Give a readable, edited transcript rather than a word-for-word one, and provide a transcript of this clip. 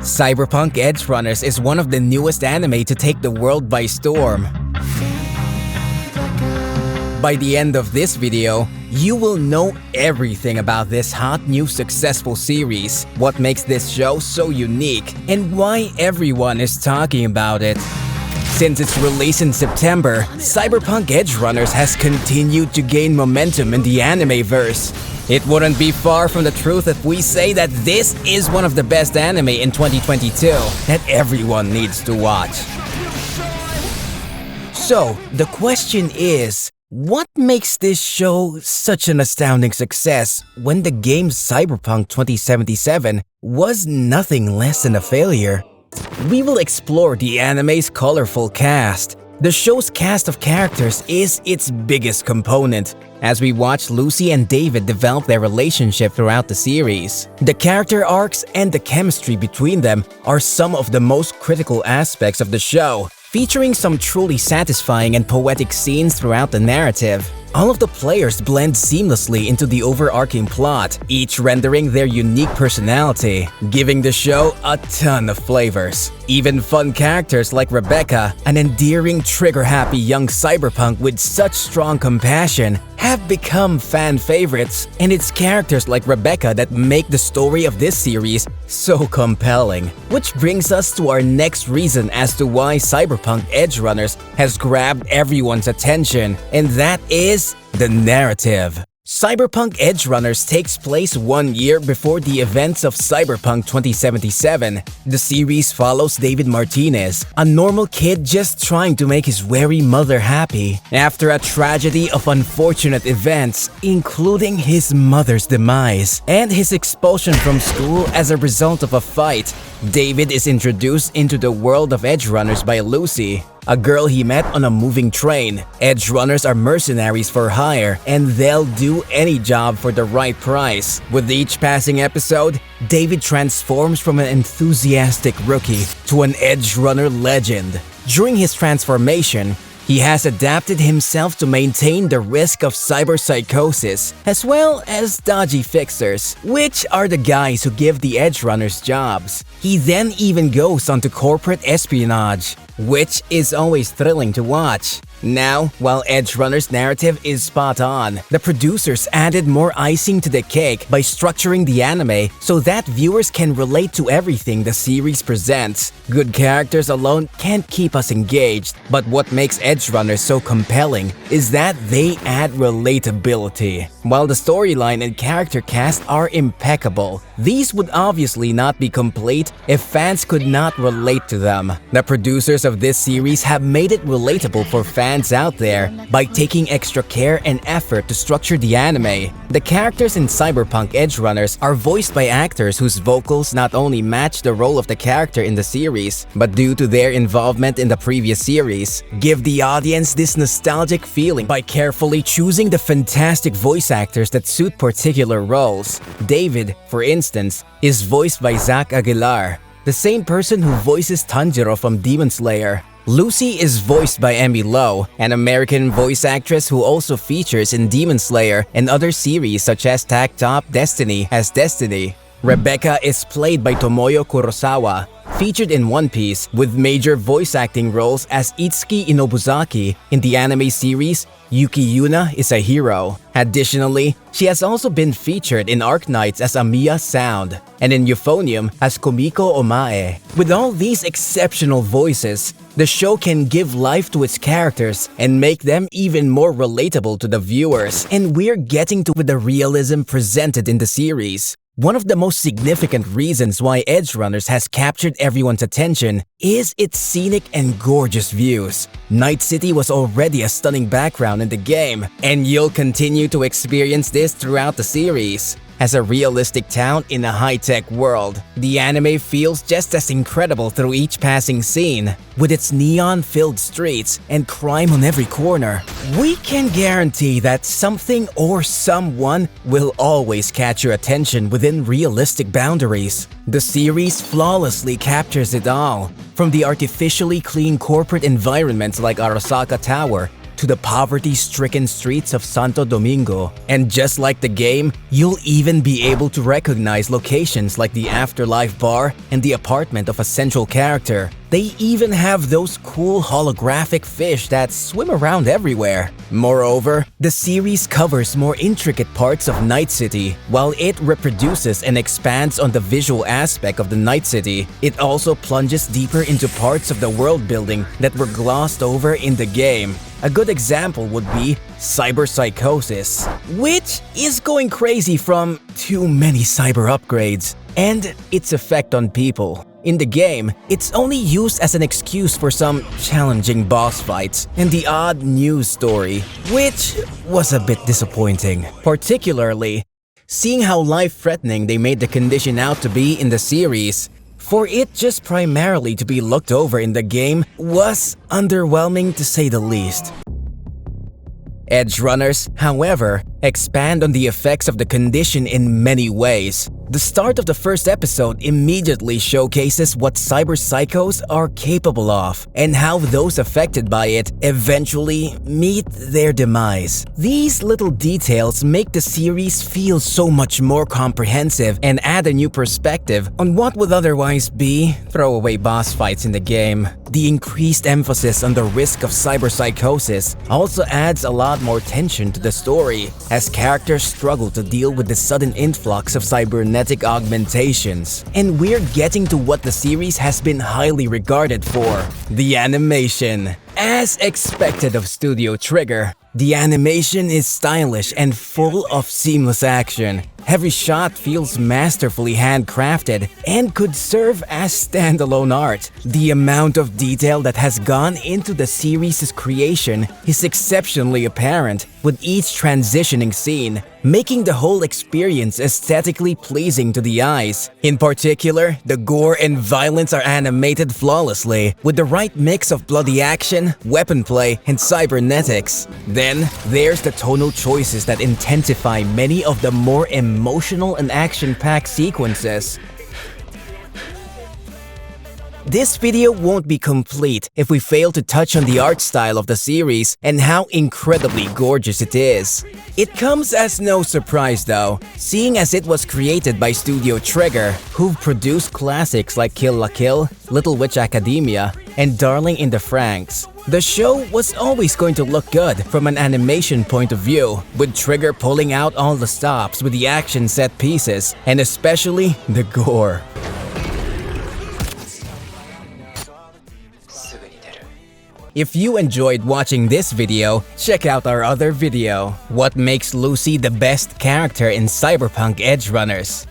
Cyberpunk Edgerunners is one of the newest anime to take the world by storm. By the end of this video, you will know everything about this hot new successful series, what makes this show so unique, and why everyone is talking about it. Since its release in September, Cyberpunk Edgerunners has continued to gain momentum in the anime-verse. It wouldn't be far from the truth if we say that this is one of the best anime in 2022 that everyone needs to watch. So, the question is, what makes this show such an astounding success when the game Cyberpunk 2077 was nothing less than a failure? We will explore the anime's colorful cast. The show's cast of characters is its biggest component, as we watch Lucy and David develop their relationship throughout the series. The character arcs and the chemistry between them are some of the most critical aspects of the show, featuring some truly satisfying and poetic scenes throughout the narrative. All of the players blend seamlessly into the overarching plot, each rendering their unique personality, giving the show a ton of flavors. Even fun characters like Rebecca, an endearing, trigger-happy young cyberpunk with such strong compassion, have become fan favorites, and it's characters like Rebecca that make the story of this series so compelling. Which brings us to our next reason as to why Cyberpunk Edgerunners has grabbed everyone's attention, and that is the narrative. Cyberpunk Edgerunners takes place 1 year before the events of Cyberpunk 2077. The series follows David Martinez, a normal kid just trying to make his weary mother happy. After a tragedy of unfortunate events, including his mother's demise and his expulsion from school as a result of a fight, David is introduced into the world of Edgerunners by Lucy, a girl he met on a moving train. Edgerunners are mercenaries for hire, and they'll do any job for the right price. With each passing episode, David transforms from an enthusiastic rookie to an Edgerunner legend. During his transformation, he has adapted himself to maintain the risk of cyberpsychosis, as well as dodgy fixers, which are the guys who give the Edgerunners jobs. He then even goes onto corporate espionage, which is always thrilling to watch. Now, while Edgerunner's narrative is spot on, the producers added more icing to the cake by structuring the anime so that viewers can relate to everything the series presents. Good characters alone can't keep us engaged, but what makes Edgerunners so compelling is that they add relatability. While the storyline and character cast are impeccable, these would obviously not be complete if fans could not relate to them. The producers of this series have made it relatable for fans out there by taking extra care and effort to structure the anime. The characters in Cyberpunk Edgerunners are voiced by actors whose vocals not only match the role of the character in the series, but due to their involvement in the previous series, give the audience this nostalgic feeling by carefully choosing the fantastic voice actors that suit particular roles. David, for instance, is voiced by Zach Aguilar, the same person who voices Tanjiro from Demon Slayer. Lucy is voiced by Emmy Lowe, an American voice actress who also features in Demon Slayer and other series such as Tag Top Destiny as Destiny. Rebecca is played by Tomoyo Kurosawa, featured in One Piece, with major voice acting roles as Itsuki Inobuzaki in the anime series Yuki Yuna is a Hero. Additionally, she has also been featured in Arknights as Amiya Sound and in Euphonium as Komiko Omae. With all these exceptional voices, the show can give life to its characters and make them even more relatable to the viewers, and we're getting to the realism presented in the series. One of the most significant reasons why Edgerunners has captured everyone's attention is its scenic and gorgeous views. Night City was already a stunning background in the game, and you'll continue to experience this throughout the series. As a realistic town in a high-tech world, the anime feels just as incredible through each passing scene. With its neon-filled streets and crime on every corner, we can guarantee that something or someone will always catch your attention within realistic boundaries. The series flawlessly captures it all, from the artificially clean corporate environments like Arasaka Tower to the poverty-stricken streets of Santo Domingo. And just like the game, you'll even be able to recognize locations like the Afterlife Bar and the apartment of a central character. They even have those cool holographic fish that swim around everywhere. Moreover, the series covers more intricate parts of Night City. While it reproduces and expands on the visual aspect of the Night City, it also plunges deeper into parts of the world building that were glossed over in the game. A good example would be cyberpsychosis, which is going crazy from too many cyber upgrades, and its effect on people. In the game, it's only used as an excuse for some challenging boss fights and the odd news story, which was a bit disappointing. Particularly, seeing how life-threatening they made the condition out to be in the series. For it just primarily to be looked over in the game was underwhelming to say the least. Edgerunners, however, expand on the effects of the condition in many ways. The start of the first episode immediately showcases what cyber psychos are capable of and how those affected by it eventually meet their demise. These little details make the series feel so much more comprehensive and add a new perspective on what would otherwise be throwaway boss fights in the game. The increased emphasis on the risk of cyber psychosis also adds a lot more tension to the story, as characters struggle to deal with the sudden influx of cybernetic augmentations. And we're getting to what the series has been highly regarded for: the animation. As expected of Studio Trigger, the animation is stylish and full of seamless action. Every shot feels masterfully handcrafted and could serve as standalone art. The amount of detail that has gone into the series' creation is exceptionally apparent, with each transitioning scene making the whole experience aesthetically pleasing to the eyes. In particular, the gore and violence are animated flawlessly, with the right mix of bloody action, weapon play, and cybernetics. Then, there's the tonal choices that intensify many of the more emotional and action-packed sequences. This video won't be complete if we fail to touch on the art style of the series and how incredibly gorgeous it is. It comes as no surprise though, seeing as it was created by Studio Trigger, who've produced classics like Kill la Kill, Little Witch Academia, and Darling in the Franxx. The show was always going to look good from an animation point of view, with Trigger pulling out all the stops with the action set pieces, and especially the gore. If you enjoyed watching this video, check out our other video, What Makes Lucy the Best Character in Cyberpunk Edgerunners.